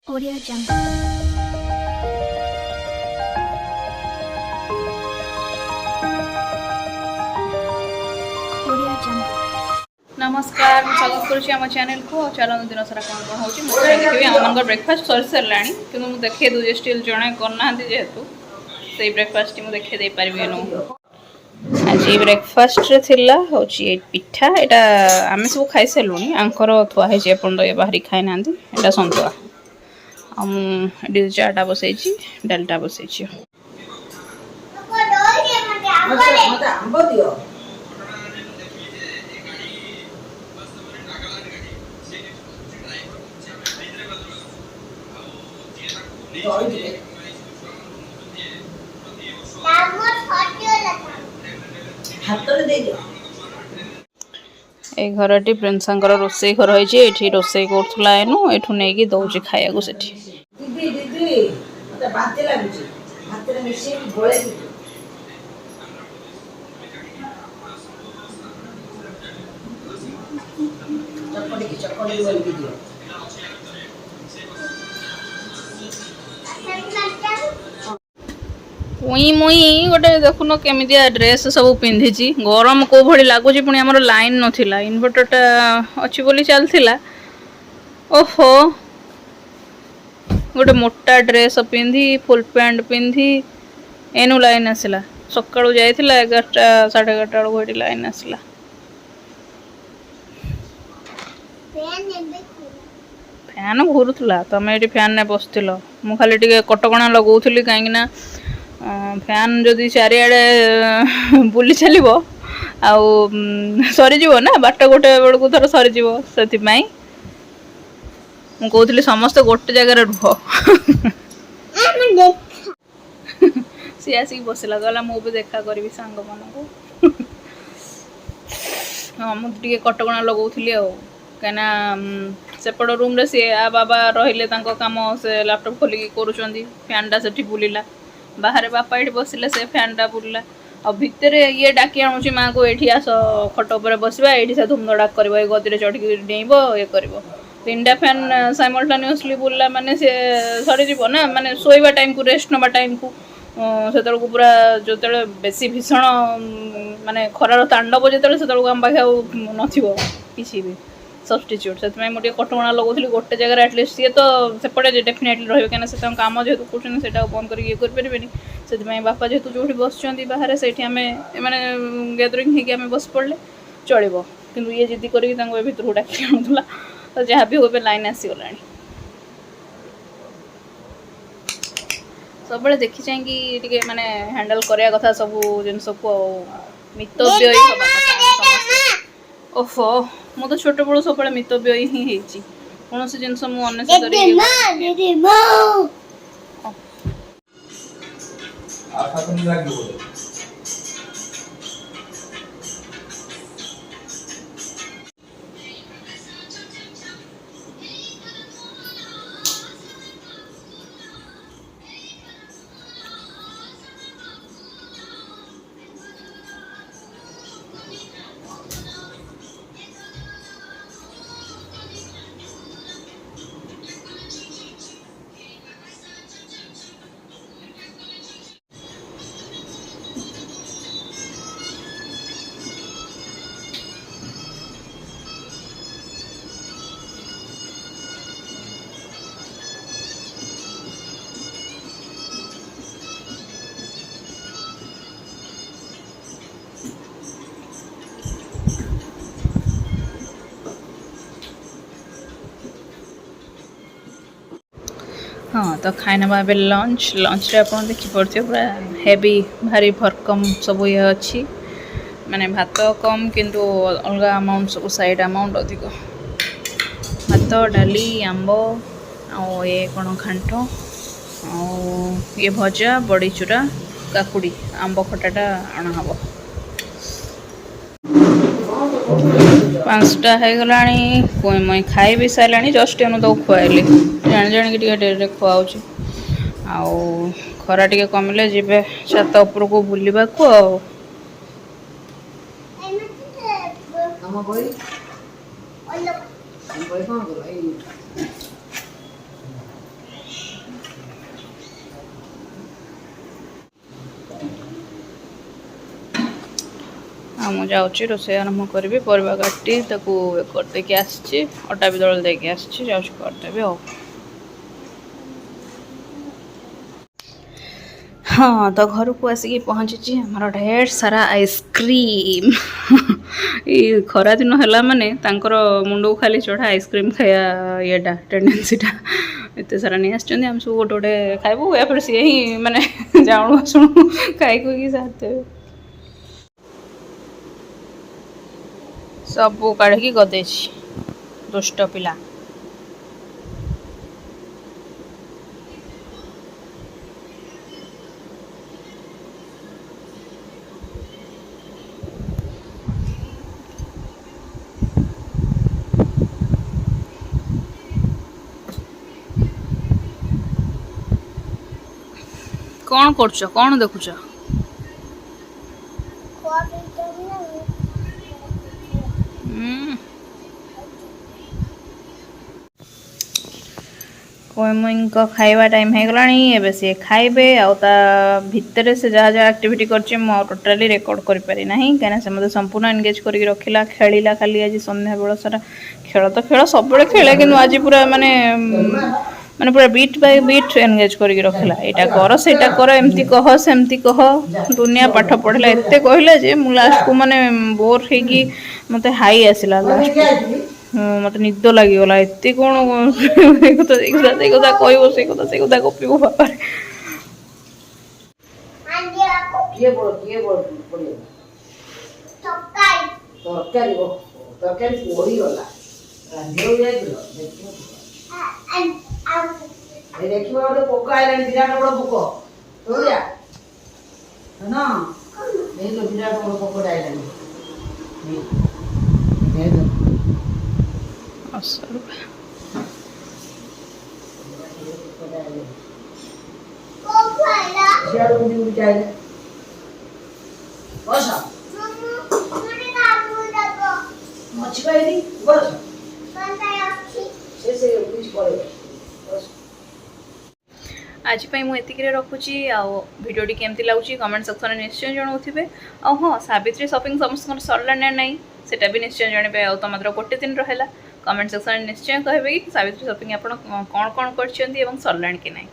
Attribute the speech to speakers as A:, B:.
A: Audio Jungle. Audio Jungle.
B: नमस्कार स्वागत करुँच आम चैनल को चलन दिन सारा कौन कौन होची मुझे देखिए आम ब्रेकफास्ट सरी सारा कि मुझे देखे दूजे स्टिल जड़े करना जेहेतु से ब्रेकफास्ट मुझे देखे दे पारि आज ब्रेकफास्ट रे थिला होची पिठा एटा आमे सब खाई सारूनी आंकर थुआ है एपर्त ये बाहरी खाई ना एटा सतुआ चाटा बसई डालटा बसई ए घरटी प्रिंसांकर रोसई घर होइछि एठी रोसई करथुला एनु एठु नेकी दउछि खायागु सेठी
C: दीदी दीदी मते बाते लागुछि भातरे मिसे गोळे दितु चपड़ी बोल दियो
B: मुई मुई गोटे देखुन केमितिया ड्रेस सब पिंधिची गरम को भली लागुची पुणी हमर लाइन नथिला इन्वर्टरटा अछि बोली चलथिला ओहो गोटे मोटा ड्रेस पिंधि फुल पैंट पिंधि एनु लाइन आसला सकाळु जाइथिला 11टा 11:30 बेलु गोटी लाइन आसला फैन घुरुला तमे एटी फैन ने बसथिलो मु खाली टिके कटकणा लगौथली काहेकि ना फैन जदि चारिआडे बुली चलिबो आउ सरीजिवो ना बाट गोटे बेलू थर सरीजिवो से मु कहूली समस्त गोटे जगार रुह सी आसिक बसला गला मु भी देखा करी सांग मान को हाँ मुझे कटकणा लगौली आ कहीं सेपट रूम रे सी आ बाबा रहिले काम से लैपटॉप खोलिकी करुँच फैनटा से बुलिला बाहर बापा ये बसिले से फैनटा बुलिला आ भितर ये डाकी आणुची माँ को ये आस खट उपर बसवा ये से धूमधड़ाक कर गदी चढ़ी डेब ये कर 3टा फैन साइमल्टेनियसली बुलला माने से सरीज ना माने शोवा टाइम को रेस्ट नवा टाइम को से पूरा जो बेसी भीषण माने खरार तांडव जो से आम पाखे नथिबो किसी भी सब्स्टिट्यूट से मुझे कटकणा लगौली गोटे जगह एटलिस्ट सी तो सेपटे डेफिनेटली रही कहीं से कम जेहतु कर बंद कर ये करें से बापा जेहतु जो बस बाहर से मैंने गैदरिंग होगी बस पड़े चलो कि ये जिद्दी करके भर डाक आणुला तो जहाँ भी हो लाइन आसीगला सब देखी चाहिए माने हैंडल करया कथा सब जिनस को मितव्ययी ओफो मु तो छोट बड़ू सब मितव्ययी ही कौन सी जिनस हाँ तो खाना भावे लंच रे आप देखिपे पूरा हेवी भारी भरकम सब ये अच्छी माने भात कम किंतु अलग अमाउंट सब साइड अमाउंट अधिक भात डाली आंब ये कौन घांट ये भजा बड़ी चूरा काकुड़ी आंब खटाटा अणाहब 5टा हो गला मुई खाई भी सारा जस्ट एनु तो खुआली जाणी जाणी डेरे खुआऊँ आउ खरा टे कमिले जी छात उपर को बुलवा को ମୁଁ ଯାଉଛି ରୋଷେଇ ଆରମ୍ଭ କରିବି। ପରିବା କାଟି ତାକୁ କରିଦେଇକି ଆସିଛି, ଅଟା ବି ଦଳି ଦେଇକି ଆସିଛି, ଯାଉଛି କରିଦେବି ଆଉ। ହଁ ତ ଘରକୁ ଆସିକି ପହଞ୍ଚିଛି, ଆମର ଢେର ସାରା ଆଇସ୍କ୍ରିମ୍। ଏଇ ଖରାଦିନ ହେଲା ମାନେ ତାଙ୍କର ମୁଣ୍ଡକୁ ଖାଲି ଚଢ଼ା ଆଇସ୍କ୍ରିମ୍ ଖାଇବା ଇଏଟା ଟେଣ୍ଡେନ୍ସିଟା। ଏତେ ସାରା ନେଇ ଆସିଛନ୍ତି, ଆମେ ସବୁ ଗୋଟେ ଗୋଟେ ଖାଇବୁ, ଏହାପରେ ସିଏ ହିଁ ମାନେ ଜାଣୁ ଆସୁଣୁ ଖାଇ ଖୁଇକି ସାରିଦେବେ। ସବୁ କାଢ଼ିକି ଗଦେଇଛି, ଦୁଷ୍ଟ ପିଲା। କ'ଣ କରୁଛ? କ'ଣ ଦେଖୁଛ? କଇମୁଇଙ୍କ ଖାଇବା ଟାଇମ୍ ହେଇଗଲାଣି। ଏବେ ସିଏ ଖାଇବେ, ଆଉ ତା ଭିତରେ ସେ ଯାହା ଯାହା ଆକ୍ଟିଭିଟି କରିଛି ମୁଁ ଆଉ ଟୋଟାଲି ରେକର୍ଡ଼ କରିପାରି ନାହିଁ, କାହିଁକିନା ସେ ମୋତେ ସମ୍ପୂର୍ଣ୍ଣ ଏନ୍ଗେଜ୍ କରିକି ରଖିଲା। ଖେଳିଲା ଖାଲି ଆଜି ସନ୍ଧ୍ୟାବେଳ ସାରା। ଖେଳ ତ ଖେଳ ସବୁବେଳେ ଖେଳେ, କିନ୍ତୁ ଆଜି ପୁରା ମାନେ ପୁରା ବିଟ୍ ବାଇ ବିଟ୍ ଏନ୍ଗେଜ୍ କରିକି ରଖିଲା। ଏଇଟା କର, ସେଇଟା କର, ଏମିତି କହ, ସେମିତି କହ, ଦୁନିଆ ପାଠ ପଢ଼ିଲା। ଏତେ କହିଲା ଯେ ମୁଁ ଲାଷ୍ଟକୁ ମାନେ ବୋର୍ ହେଇକି ମୋତେ ହାଇ ଆସିଲା ଲାଷ୍ଟକୁ। ମୋତେ ନିଦ ଲାଗିଗଲା। ଏତେ କ'ଣ ସେଇ କଥା କହିବ, ସେଇ କଥା ଗପିବ ବାପାରେ।
C: ତରକାରୀ ପୋଡ଼ିଗଲା। ଦେଖିବ ଗୋଟେ ପୋକ ଆଇଲାଣି, ବିରାଟ ବଡ଼ ପୋକ। ବିରାଟ ବଡ଼ ପୋକଟା ଆଇଲାଣି।
B: आज ମୁଁ ଏତିକିରେ ରଖୁଛି। ଆଉ ଭିଡ଼ିଓଟି କେମିତି ଲାଗୁଛି କମେଣ୍ଟ ସେକ୍ସନରେ ନିଶ୍ଚୟ ଜଣାଉଥିବେ। ଆଉ ହଁ, ସାବିତ୍ରୀ ସପିଂ ସମସ୍ତଙ୍କର ସରିଲା ନା ନାହିଁ ସେଟା ବି ନିଶ୍ଚୟ ଜାଣିବେ। ଆଉ ତ ମାତ୍ର ଗୋଟେ ଦିନ ରହିଲା। କମେଣ୍ଟ ସେକ୍ସନରେ ନିଶ୍ଚୟ କହିବେ କି ସାବିତ୍ରୀ ସପିଂ ଆପଣ କ'ଣ କ'ଣ କରିଛନ୍ତି ଏବଂ ସରିଲାଣି କି ନାହିଁ।